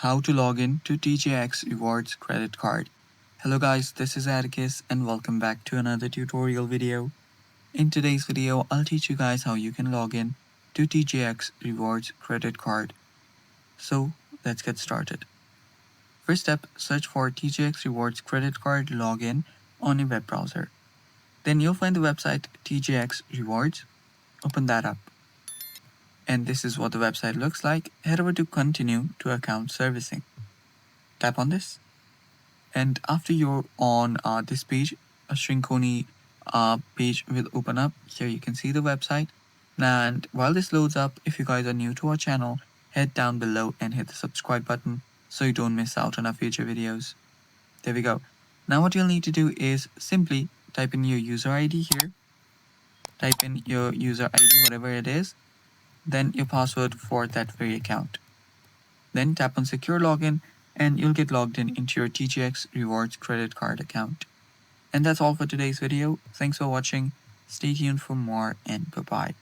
How to log in to TJX Rewards Credit Card. Hello guys, this is Atticus and welcome back to another tutorial video. In today's video, I'll teach you guys how you can log in to TJX Rewards Credit Card. So let's get started. First step, search for TJX Rewards Credit Card login on your web browser. Then you'll find the website TJX Rewards. Open that up. And this is what the website looks like. Head over to Continue to Account Servicing. Tap on this. And after you're on this page, a Shrinkoni page will open up. Here you can see the website. And while this loads up, if you guys are new to our channel, head down below and hit the subscribe button so you don't miss out on our future videos. There we go. Now what you'll need to do is simply type in your user ID here. Type in your user ID, whatever it is. Then your password for that very account. Then tap on Secure Login and you'll get logged in into your TJX Rewards Credit Card account. And that's all for today's video. Thanks for watching. Stay tuned for more and bye-bye.